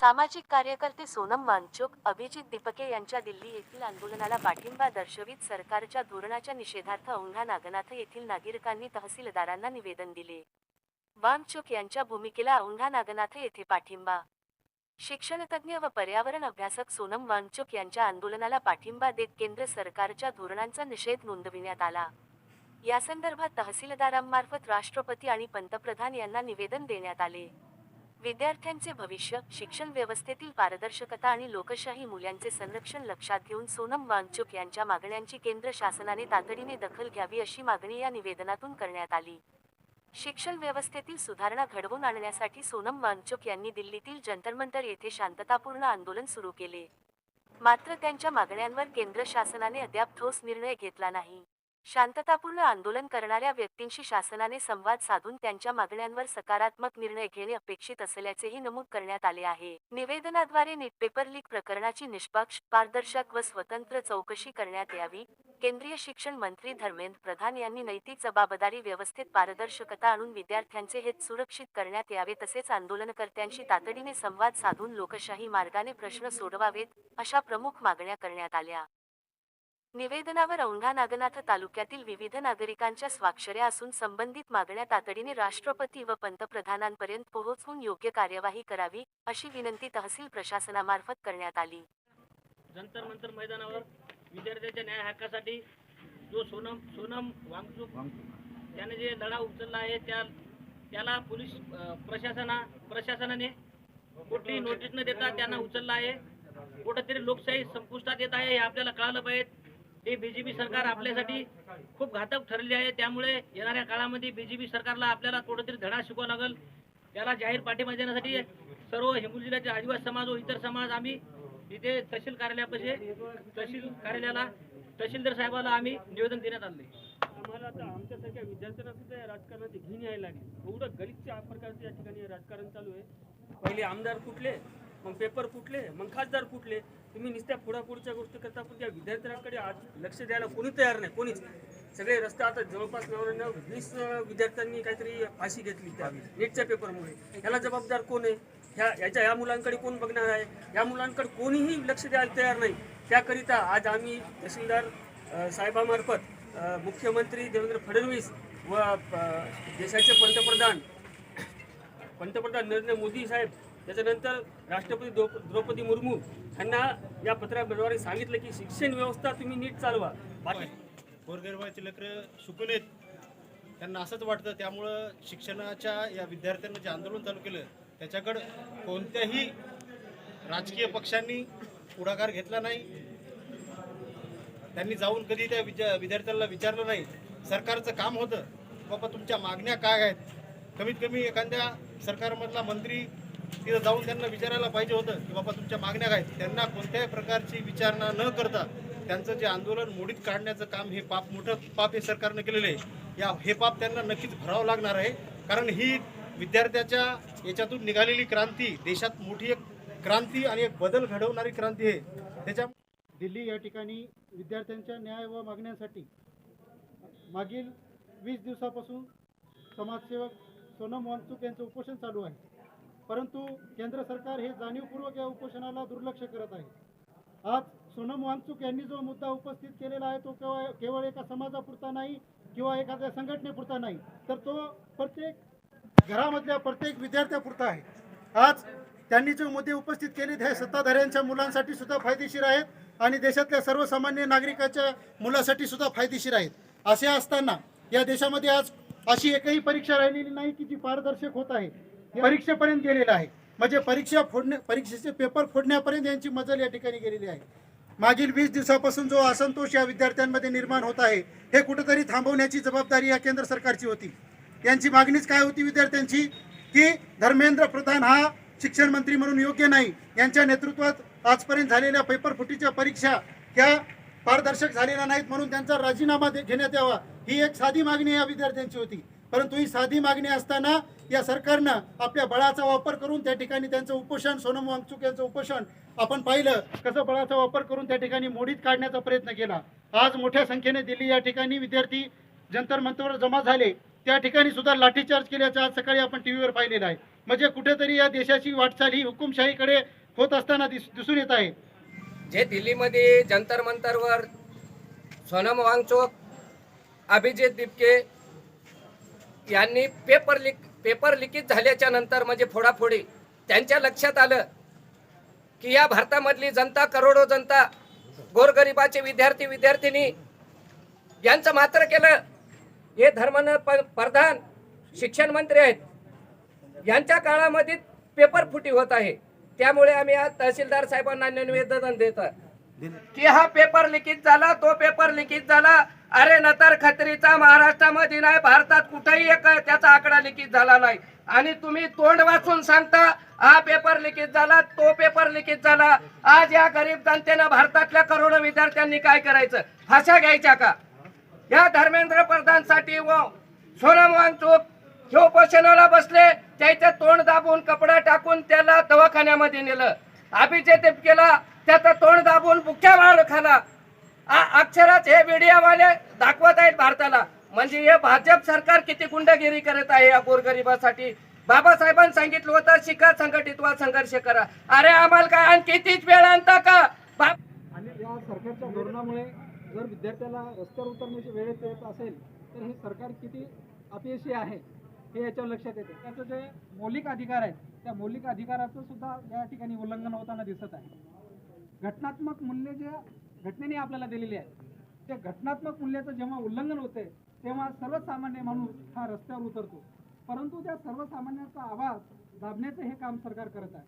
सामाजिक कार्यकर्ते सोनम वांगचुक, अभिजित दीपके यांच्या दिल्ली येथील आंदोलनाला पाठिंबा दर्शवित सरकारच्या धोरणाच्या निषेधार्थ औंढा नागनाथ येथील नागरिकांनी तहसीलदारांना निवेदन दिले. वांगचुक यांच्या भूमिकेला औंढा नागनाथ येथे पाठिंबा. शिक्षणतज्ज्ञ व पर्यावरण अभ्यासक सोनम वांगचुक यांच्या आंदोलनाला पाठिंबा देत केंद्र सरकारच्या धोरणांचा निषेध नोंदविण्यात आला. यासंदर्भात तहसीलदारांमार्फत राष्ट्रपती आणि पंतप्रधान यांना निवेदन देण्यात आले. विद्यार्थ्यांचे भविष्य, शिक्षण व्यवस्थेतील पारदर्शकता आणि लोकशाही मूल्यांचे संरक्षण लक्षात घेऊन सोनम वांगचुक यांच्या मागण्यांची केंद्र शासनाने तातडीने दखल घ्यावी अशी मागणी या निवेदनातून करण्यात आली. शिक्षण व्यवस्थेतील सुधारणा घडवून आणण्यासाठी सोनम वांगचुक यांनी दिल्लीतील जंतरमंतर येथे शांततापूर्ण आंदोलन सुरू केले. मात्र त्यांच्या मागण्यांवर केंद्र शासनाने अद्याप ठोस निर्णय घेतला नाही. शांततापूर्ण आंदोलन करणाऱ्या व्यक्तींशी शासनाने संवाद साधून त्यांच्या मागण्यांवर सकारात्मक निर्णय घेणे अपेक्षित असल्याचेही नमूद करण्यात आले आहे. निवेदनाद्वारे नीट पेपर लीक प्रकरणाची निष्पक्ष, पारदर्शक व स्वतंत्र चौकशी करण्यात यावी. केंद्रीय शिक्षण मंत्री धर्मेंद्र प्रधान यांनी नैतिक जबाबदारी व्यवस्थेत पारदर्शकता आणून विद्यार्थ्यांचे हित सुरक्षित करण्यात यावे तसेच आंदोलनकर्त्यांशी तातडीने संवाद साधून लोकशाही मार्गाने प्रश्न सोडवावेत, अशा प्रमुख मागण्या करण्यात आल्या. निवेदनावर औंढा नागनाथ तालुक्यातील विविध नागरिकांच्या स्वाक्षऱ्या असून संबंधित मागण्या तातडीने राष्ट्रपती व पंतप्रधानांपर्यंत पोहोचवून योग्य कार्यवाही करावी, अशी विनंती तहसील प्रशासनामार्फत करण्यात आली. जंतर मंतर मैदानावर विद्यार्थ्यांच्या न्याय हक्कासाठी जो सोनम वांगचुक त्याने जे लढा उचलला आहे त्याला पोलीस प्रशासनाने कुठलीही नोटीस न देता त्यांना उचलला आहे. कुठेतरी लोकशाही संपुष्टात येत आहे हे आपल्याला कळालं पाहिजे. हे बीजेपी सरकार आपल्यासाठी खूप घातक ठरले आहे. त्यामुळे येणाऱ्या काळामध्ये बीजेपी सरकारला आपल्याला कुठेतरी धडा शिकवावा लागेल. त्याला जाहीर पाठिंबा देण्यासाठी सर्व हिंगोली जिल्ह्याचे आदिवासी समाज व इतर समाज आम्ही इथे तहसील कार्यालयाला तहसीलदार साहेबाला आम्ही निवेदन देण्यात आले. आम्हाला आता आमच्यासारख्या विद्यार्थ्यांना सुद्धा या राजकारणाची घिण यायला लागली. एवढं गलिच्छ प्रकारचे या ठिकाणी राजकारण चालू आहे. पहिले आमदार कुठले, मग पेपर कुठले, मग खासदार कुठले. तुम्ही नुसत्या पुढापुढच्या गोष्टी करता, पण त्या विद्यार्थ्यांकडे आज लक्ष द्यायला कोणी तयार नाही. कोणीच. सगळे रस्ते आता जवळपास 20 विद्यार्थ्यांनी काहीतरी फाशी घेतली त्या नीटच्या पेपरमुळे. ह्याला जबाबदार कोण आहे? ह्या मुलांकडे कोण बघणार आहे? या मुलांकडे कोणीही लक्ष द्यायला तयार नाही. त्याकरिता आज आम्ही तहसीलदार साहेबामार्फत मुख्यमंत्री देवेंद्र फडणवीस व देशाचे पंतप्रधान नरेंद्र मोदी साहेब, त्याच्यानंतर राष्ट्रपती द्रौपदी मुर्मू यांना या पत्राद्वारे सांगितलं की शिक्षण व्यवस्था तुम्ही नीट चालवा. बाकी गोरगरिबाची लेकरं शिकून येत त्यांना असंच वाटतं. त्यामुळं शिक्षणाच्या या विद्यार्थ्यांना जे आंदोलन चालू केलं त्याच्याकडं कोणत्याही राजकीय पक्षांनी पुढाकार घेतला नाही. त्यांनी जाऊन कधी त्या विद्यार्थ्यांना विचारलं नाही. सरकारचं काम होतं बाबा तुमच्या मागण्या काय आहेत. कमीत कमी एखाद्या सरकारमधला मंत्री तिथं जाऊन त्यांना विचारायला पाहिजे होतं की बाबा तुमच्या मागण्या काय आहेत. त्यांना कोणत्याही प्रकारची विचारणा न करता त्यांचं जे आंदोलन मोडीत काढण्याचं काम हे मोठं पाप हे सरकारनं केलेलं आहे. हे पाप त्यांना नक्कीच भरावं लागणार आहे. कारण ही विद्यार्थ्याच्या याच्यातून निघालेली क्रांती देशात मोठी एक क्रांती आणि एक बदल घडवणारी क्रांती आहे. त्याच्या दिल्ली या ठिकाणी विद्यार्थ्यांच्या न्याय व मागण्यांसाठी मागील 20 दिवसापासून समाजसेवक सोनम वांगचुक यांचं उपोषण चालू आहे. परंतु केंद्र सरकार हे जाणीवपूर्वक या उपोषणाला दुर्लक्ष करत आहे. आज सोनम वांगचुक यांनी जो मुद्दा उपस्थित केलेला आहे तो केवळ एका समाजापुरता नाही किंवा एखाद्या संघटनेपुरता नाही, तर तो प्रत्येक घरामधल्या प्रत्येक विद्यार्थ्यापुरता आहे. आज त्यांनी जे मुद्दे उपस्थित केले हे सत्ताधाऱ्यांच्या मुलांसाठी सुद्धा फायदेशीर आहेत आणि देशातल्या सर्वसामान्य नागरिकाच्या मुलासाठी सुद्धा फायदेशीर आहेत. असे असताना या देशामध्ये आज अशी एकही परीक्षा राहिलेली नाही की जी पारदर्शक होत आहे. परीक्षेपर्यंत गेलेला आहे. म्हणजे परीक्षेचे पेपर फोडण्यापर्यंत यांची मजल या ठिकाणी गेलेली आहे. मागील 20 दिवसापासून जो असंतोष या विद्यार्थ्यांमध्ये निर्माण होत आहे हे कुठेतरी थांबवण्याची जबाबदारी या केंद्र सरकारची होती. यांची मागणीच काय होती विद्यार्थ्यांची की धर्मेंद्र प्रधान हा शिक्षण मंत्री म्हणून योग्य नाही. यांच्या नेतृत्वात आजपर्यंत झालेल्या पेपर फुटीच्या परीक्षा ह्या पारदर्शक झालेल्या नाहीत म्हणून त्यांचा राजीनामा घेण्यात यावा, ही एक साधी मागणी या विद्यार्थ्यांची होती. परंतु ही साधी मागणी असताना या सरकारनं आपल्या बळाचा वापर करून त्या ठिकाणी त्यांचं उपोषण, सोनम वांगचुक यांचं उपोषण आपण पाहिलं कसं बळाचा वापर करून त्या ठिकाणी मोडीत काढण्याचा प्रयत्न केला. आज मोठ्या संख्येने दिल्ली या ठिकाणी विद्यार्थी जंतर मंतरवर जमा झाले. त्या ठिकाणी सुद्धा लाठीचार्ज केल्याचं आज सकाळी आपण टीव्हीवर पाहिलेलं आहे. म्हणजे कुठेतरी या देशाची वाटचाल ही हुकुमशाहीकडे होत असताना दिसून येत आहे. जे दिल्लीमध्ये जंतर मंतरवर सोनम वांगचुक, अभिजित दिपके यांनी पेपर लिकेज झाल्याच्या नंतर म्हणजे फोडाफोडी त्यांच्या लक्षात आलं की या भारतामधली जनता, करोडो जनता, गोरगरिबाचे विद्यार्थी विद्यार्थिनी यांचं मात्र केलं. हे धर्मानं प्रधान शिक्षण मंत्री आहेत, यांच्या काळामध्ये पेपर फुटी होत आहे. त्यामुळे आम्ही आज तहसीलदार साहेबांना निवेदन देतो की हा पेपर लिकेज झाला, तो पेपर लिकेज झाला. अरे नतर खत्रीचा महाराष्ट्रामध्ये नाही, भारतात कुठेही एक त्याचा आकडा लिकेज झाला नाही. आणि तुम्ही तोंड वाचून सांगता हा पेपर लिकेज झाला, तो पेपर लिकेज झाला. आज या गरीब जनतेनं, भारतातल्या करोडो विद्यार्थ्यांनी काय करायचं? फाशा घ्यायच्या का? या धर्मेंद्र प्रधानसाठी व सोनम वांगचुक हे उपोषणाला बसले, त्याचं तोंड दाबून कपडा टाकून त्याला दवाखान्यामध्ये नेलं. अभिजित दिपकेला त्याचं तोंड दाबून बुक्या मार खाला. अक्षरात हे मीडियावाले दाखवत आहेत भारताला, म्हणजे हे भाजप सरकार किती गुंडगिरी करत आहे या गोरगरिबासाठी. बाबासाहेबांनी सांगितलं होतं शिका, संघटित व्हा, संघर्ष करा. अरे आम्हाला काय आणखी तीच वेळ आणता का? आणि या सरकारच्या धोरणामुळे जर विद्यार्थ्याला रस्त्यावर उतरण्याची वेळ येत असेल तर हे सरकार किती अपयशी आहे हे याच्यावर लक्षात येते. त्याचं जे मौलिक अधिकार आहेत त्या मौलिक अधिकाराचं सुद्धा या ठिकाणी उल्लंघन होताना दिसत आहे. घटनात्मक मूल्य ज्या घटनेने आपल्याला दिलेली आहे त्या घटनात्मक मूल्याचं जेव्हा उल्लंघन होते तेव्हा सर्वसामान्य माणूस हा रस्त्यावर उतरतो, परंतु त्या सर्वसामान्याचा आवाज दाबण्याचं हे काम सरकार करत आहे.